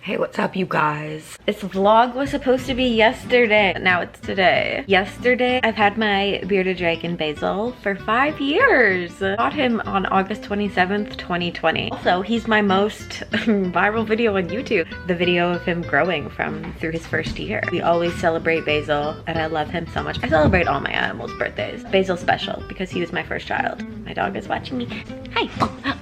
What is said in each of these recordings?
Hey, what's up, you guys? This vlog was supposed to be yesterday, but now it's today. Yesterday, I've had my bearded dragon Basil for 5 years. I bought him on August 27th, 2020. Also, he's my most viral video on YouTube. The video of him growing through his first year. We always celebrate Basil, and I love him so much. I celebrate all my animals' birthdays. Basil's special because he was my first child. My dog is watching me. Hi.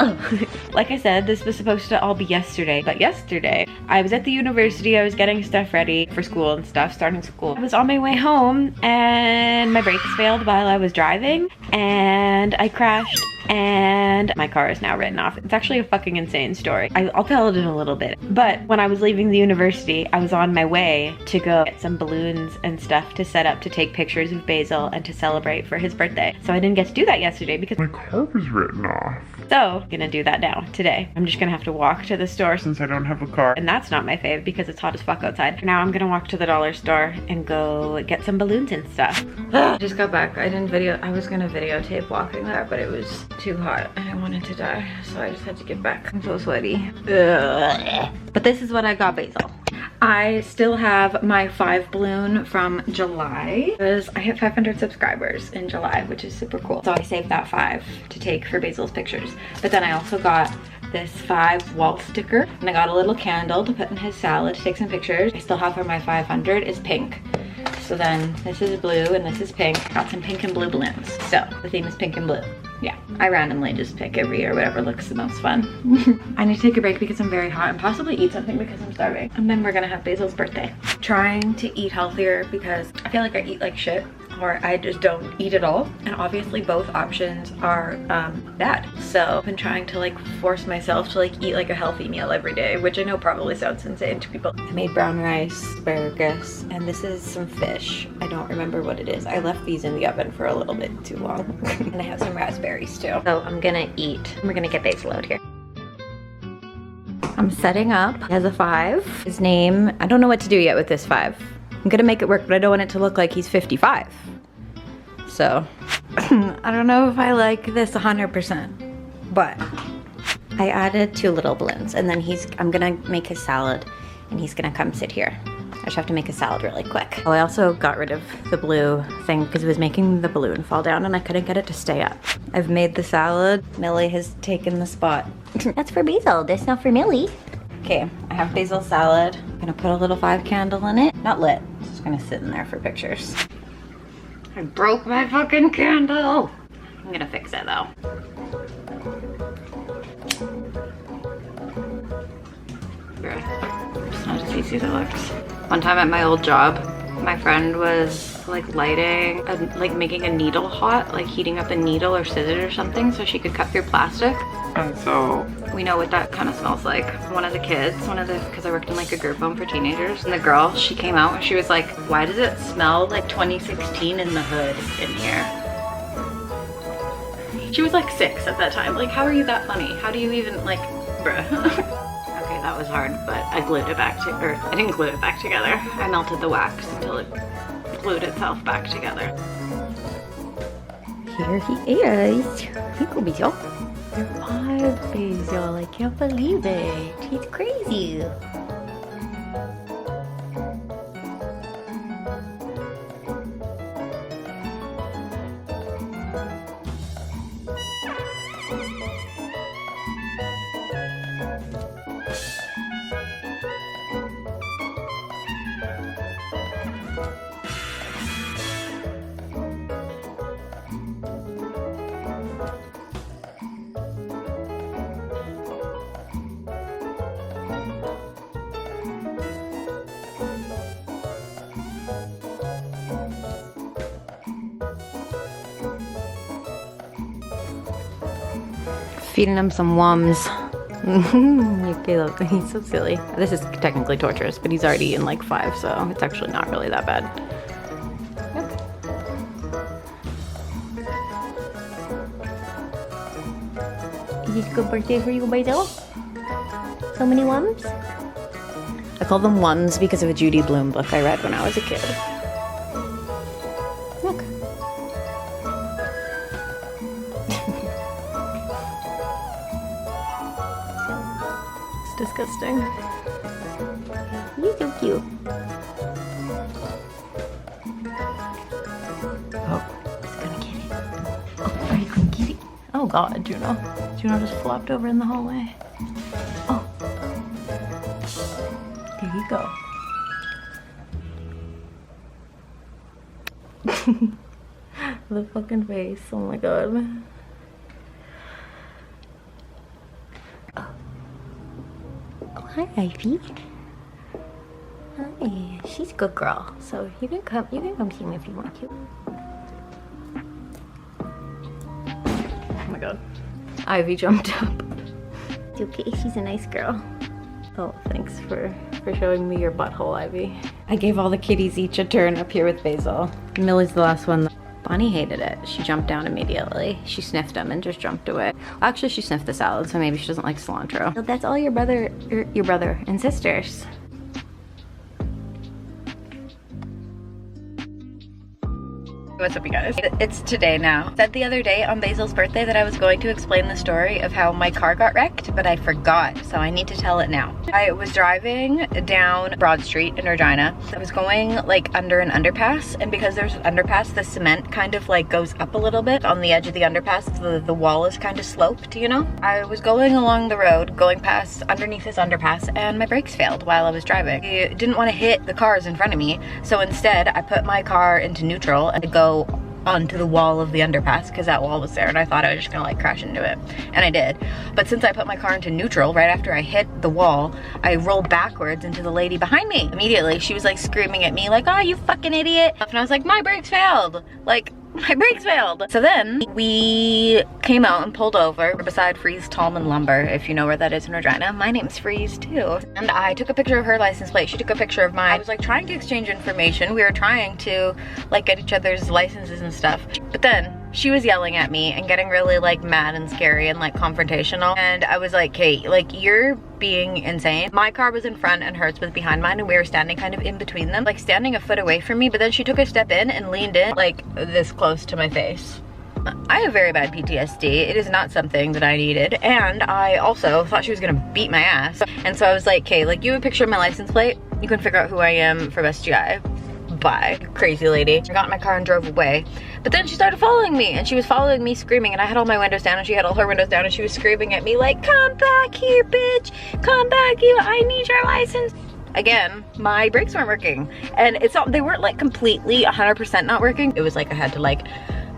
Oh. Like I said, this was supposed to all be yesterday, but yesterday, I was at the university, I was getting stuff ready for school and stuff, starting school. I was on my way home and my brakes failed while I was driving and I crashed and my car is now written off. It's actually a fucking insane story. I'll tell it in a little bit. But when I was leaving the university, I was on my way to go get some balloons and stuff to set up to take pictures of Basil and to celebrate for his birthday. So I didn't get to do that yesterday because my car was written off. So I'm gonna do that now, today. I'm just gonna have to walk to the store Since I don't have a car. and that's not my fave because it's hot as fuck outside. Now I'm gonna walk to the dollar store and go get some balloons and stuff. I just got back. I was gonna videotape walking there, but it was too hot and I wanted to die, so I just had to get back. I'm so sweaty. Ugh. But this is what I got Basil. I still have my 5 balloon from July because I hit 500 subscribers in July, which is super cool. So I saved that 5 to take for Basil's pictures. But then I also got this 5 wall sticker and I got a little candle to put in his salad to take some pictures. I still have for my 500 is pink. So then this is blue and this is pink. Got some pink and blue balloons. So the theme is pink and blue. Yeah, I randomly just pick every year whatever looks the most fun. I need to take a break because I'm very hot and possibly eat something because I'm starving. And then we're gonna have Basil's birthday. Trying to eat healthier because I feel like I eat like shit or I just don't eat at all. And obviously both options are bad. So I've been trying to like force myself to like eat like a healthy meal every day, which I know probably sounds insane to people. I made brown rice, asparagus, and this is some fish. I don't remember what it is. I left these in the oven for a little bit too long. And I have some raspberries too. So I'm gonna eat. We're gonna get Basil out here. I'm setting up. He has a 5. His name, I don't know what to do yet with this 5. I'm gonna make it work, but I don't want it to look like he's 55. So, I don't know if I like this 100%, but I added 2 little balloons and then I'm gonna make his salad and he's gonna come sit here. I just have to make a salad really quick. Oh, I also got rid of the blue thing because it was making the balloon fall down and I couldn't get it to stay up. I've made the salad. Millie has taken the spot. That's for Basil, that's not for Millie. Okay, I have Basil salad. I'm gonna put a little 5 candle in it. Not lit, it's just gonna sit in there for pictures. I broke my fucking candle. I'm gonna fix it though. It's not as easy as it looks. One time at my old job, my friend was like lighting, like making a needle hot, like heating up a needle or scissors or something so she could cut through plastic. And so we know what that kind of smells like. One of the kids, because I worked in like a group home for teenagers, and the girl, she came out and she was like, why does it smell like 2016 in the hood in here? She was like 6 at that time. Like, how are you that funny? How do you even like, bruh. Okay, that was hard, but I glued it back or I didn't glue it back together. I melted the wax until it glued itself back together. Here he is. Hey, go Basil. You're alive, Basil. I can't believe it. He's crazy. Feeding him some wums. He's so silly. This is technically torturous, but he's already eaten like 5, so it's actually not really that bad. Yep. Is this a good birthday for you, Basil? So many wums? I call them ones because of a Judy Blume book I read when I was a kid. Look. It's disgusting. He's so cute. Oh, he's gonna get it. Oh, are you gonna get it? Oh God, Juno. Juno just flopped over in the hallway. Oh. There you go. The fucking face, oh my God. Oh, hi Ivy. Hi, she's a good girl. So you can come see me if you want to. Oh my God. Ivy jumped up. It's okay, she's a nice girl. Oh, thanks for showing me your butthole, Ivy. I gave all the kitties each a turn up here with Basil. Millie's the last one. Bonnie hated it. She jumped down immediately. She sniffed them and just jumped away. Actually, she sniffed the salad, so maybe she doesn't like cilantro. So that's all your brother and sisters. What's up, you guys? It's today now. I said the other day on Basil's birthday that I was going to explain the story of how my car got wrecked, but I forgot, so I need to tell it now. I was driving down Broad Street in Regina. I was going like under an underpass, and because there's an underpass, the cement kind of like goes up a little bit on the edge of the underpass. The wall is kind of sloped, you know? I was going along the road, going past underneath this underpass, and my brakes failed while I was driving. I didn't want to hit the cars in front of me, so instead I put my car into neutral and go onto the wall of the underpass because that wall was there, and I thought I was just gonna like crash into it, and I did. But since I put my car into neutral right after I hit the wall, I rolled backwards into the lady behind me. Immediately she was like screaming at me like, "Oh, you fucking idiot," and I was like, "My brakes failed, like my brakes failed." So then we came out and pulled over beside Freeze Tallman Lumber, if you know where that is in Regina. My name's Freeze too. And I took a picture of her license plate. She took a picture of mine. I was like trying to exchange information. We were trying to like get each other's licenses and stuff. But then she was yelling at me and getting really like mad and scary and like confrontational. And I was like, Kate, like you're being insane. My car was in front and hers was behind mine, and we were standing kind of in between them, like standing a foot away from me. But then she took a step in and leaned in like this close to my face. I have very bad PTSD. It is not something that I needed. And I also thought she was gonna beat my ass. And so I was like, okay, like you have a picture of my license plate, you can figure out who I am for Best GI. Bye, crazy lady. I got in my car and drove away. But then she started following me, and she was following me screaming, and I had all my windows down and she had all her windows down, and she was screaming at me like, "Come back here, bitch, come back here, I need your license." Again, my brakes weren't working, and they weren't like completely 100% not working. It was like I had to like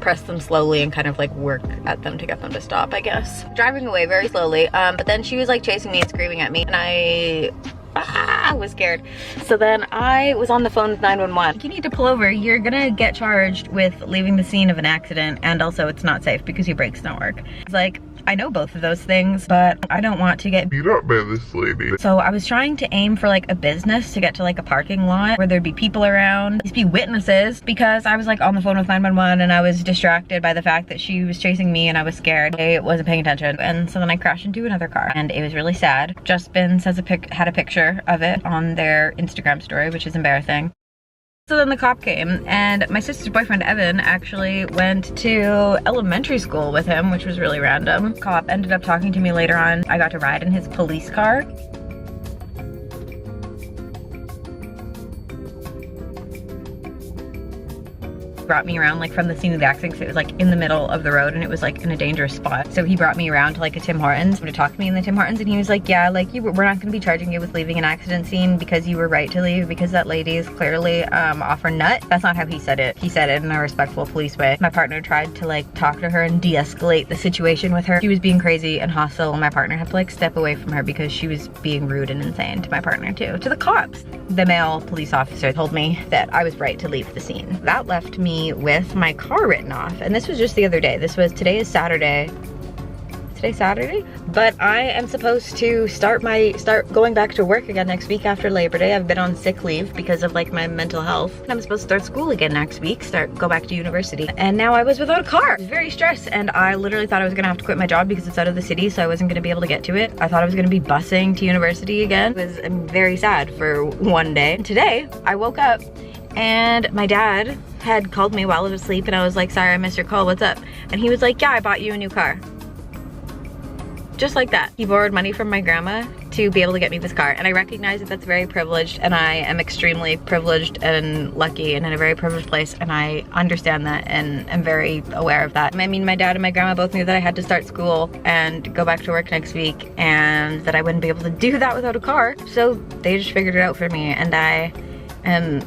press them slowly and kind of like work at them to get them to stop, I guess. Driving away very slowly, but then she was like chasing me and screaming at me, and I was scared. So then I was on the phone with 911. You need to pull over. You're gonna get charged with leaving the scene of an accident, and also it's not safe because your brakes don't work. It's like, I know both of those things, but I don't want to get beat up by this lady. So I was trying to aim for like a business to get to like a parking lot where there'd be people around, these be witnesses, because I was like on the phone with 911 and I was distracted by the fact that she was chasing me and I was scared. I wasn't paying attention, and so then I crashed into another car, and it was really sad. Justbin had a picture of it on their Instagram story, which is embarrassing. So then the cop came, and my sister's boyfriend Evan actually went to elementary school with him, which was really random. Cop ended up talking to me later on. I got to ride in his police car. Brought me around like from the scene of the accident, because it was like in the middle of the road and it was like in a dangerous spot. So he brought me around to like a Tim Hortons to talk to me in the Tim Hortons, and he was like, yeah, like we're not gonna be charging you with leaving an accident scene because you were right to leave, because that lady is clearly off her nut. That's not how he said it. He said it in a respectful police way. My partner tried to like talk to her and de-escalate the situation with her. She was being crazy and hostile, and my partner had to like step away from her because she was being rude and insane to my partner too, to the cops. The male police officer told me that I was right to leave the scene. That left me with my car written off, and this was just the other day. Today is Saturday. Today's Saturday, but I am supposed to start going back to work again next week after Labor Day. I've been on sick leave because of like my mental health. I'm supposed to start school again next week, go back to university. And now I was without a car. I was very stressed, and I literally thought I was gonna have to quit my job because it's out of the city, so I wasn't gonna be able to get to it. I thought I was gonna be busing to university again. It was very sad for one day. Today, I woke up and my dad had called me while I was asleep, and I was like, sorry, I missed your call, what's up? And he was like, yeah, I bought you a new car. Just like that. He borrowed money from my grandma to be able to get me this car. And I recognize that that's very privileged, and I am extremely privileged and lucky and in a very privileged place, and I understand that and am very aware of that. I mean, my dad and my grandma both knew that I had to start school and go back to work next week, and that I wouldn't be able to do that without a car. So they just figured it out for me, and I am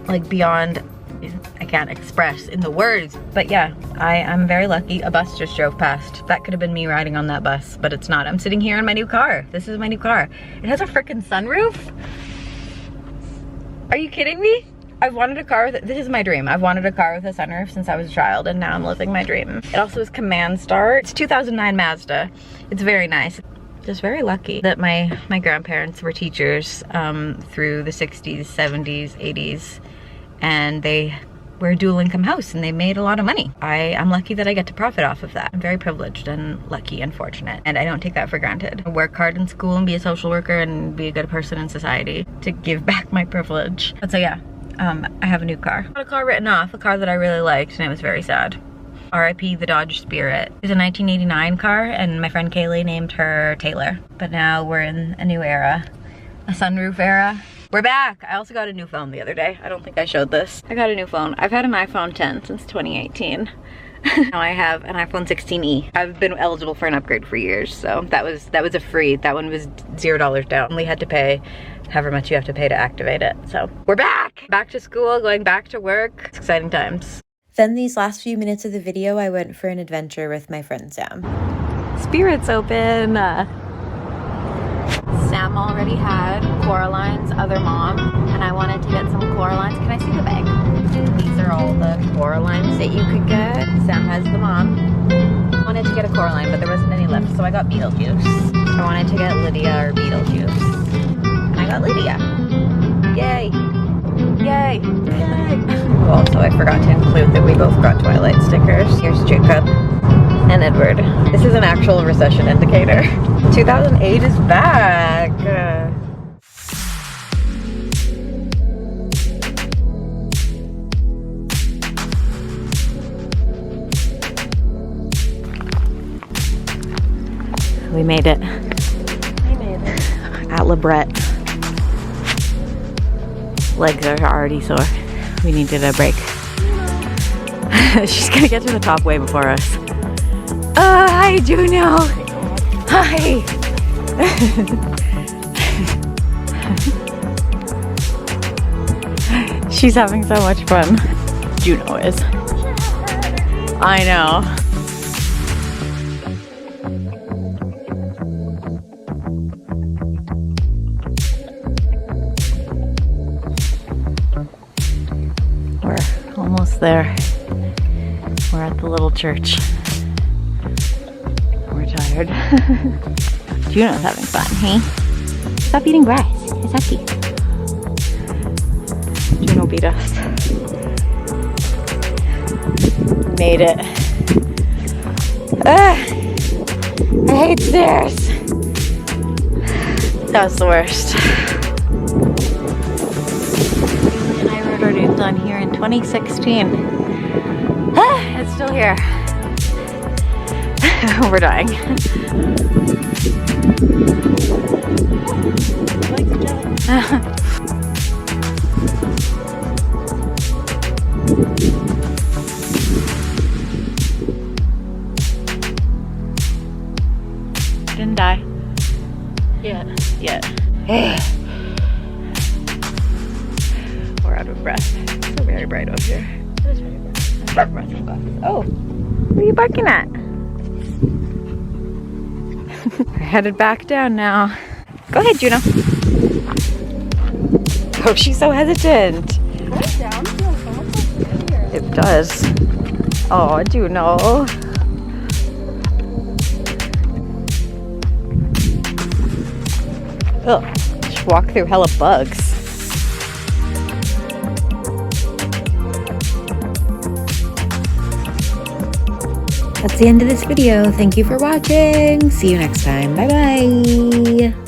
like beyond, I can't express in the words, but yeah, I'm very lucky. A bus just drove past. That could have been me riding on that bus, but it's not. I'm sitting here in my new car. This is my new car. It has a freaking sunroof. Are you kidding me? I've wanted a car with, this is my dream. I've wanted a car with a sunroof since I was a child, and now I'm living my dream. It also is command start. It's 2009 Mazda. It's very nice. Just very lucky that my grandparents were teachers through the 60s, 70s, 80s, and they were a dual income house and they made a lot of money. I'm lucky that I get to profit off of that. I'm very privileged and lucky and fortunate, and I don't take that for granted. I work hard in school and be a social worker and be a good person in society to give back my privilege. But so yeah, I have a new car. I got a car written off, a car that I really liked, and it was very sad. RIP the Dodge Spirit. It was a 1989 car, and my friend Kaylee named her Taylor. But now we're in a new era, a sunroof era. We're back! I also got a new phone the other day. I don't think I showed this. I got a new phone. I've had an iPhone 10 since 2018. Now I have an iPhone 16e. I've been eligible for an upgrade for years, so that was a free. That one was $0 down. We had to pay however much you have to pay to activate it. So we're back! Back to school, going back to work. It's exciting times. Then these last few minutes of the video, I went for an adventure with my friend Sam. Spirit's open. Sam already had Coraline's other mom, and I wanted to get some Coraline's. Can I see the bag? These are all the Coralines that you could get. Sam has the mom. I wanted to get a Coraline, but there wasn't any left, so I got Beetlejuice. I wanted to get Lydia or Beetlejuice, and I got Lydia. Yay! Yay! Yay! Also, I forgot to include that we both got Twilight stickers. Here's Jacob and Edward. This is an actual recession indicator. 2008 is back. We made it. We made it. At Lebret. Legs are already sore. We needed a break. She's gonna get to the top way before us. Hi, Juno. Hi. She's having so much fun. Juno is. I know. We're almost there. We're at the little church. We're tired. Juno's having fun, hey? Stop eating grass. It's happy. Juno beat us. Made it. I hate stairs. That was the worst. And I wrote our names on here in 2016. It's still here. We're dying. Didn't die. Yet. We're out of breath. It's so very bright up here. It is very bright. Oh, what are you barking at? We're headed back down now. Go ahead, Juno. Oh, she's so hesitant. Going down feels so much easier. It does. Oh, Juno. Ugh, just walk through hella bugs. That's the end of this video. Thank you for watching. See you next time. Bye bye.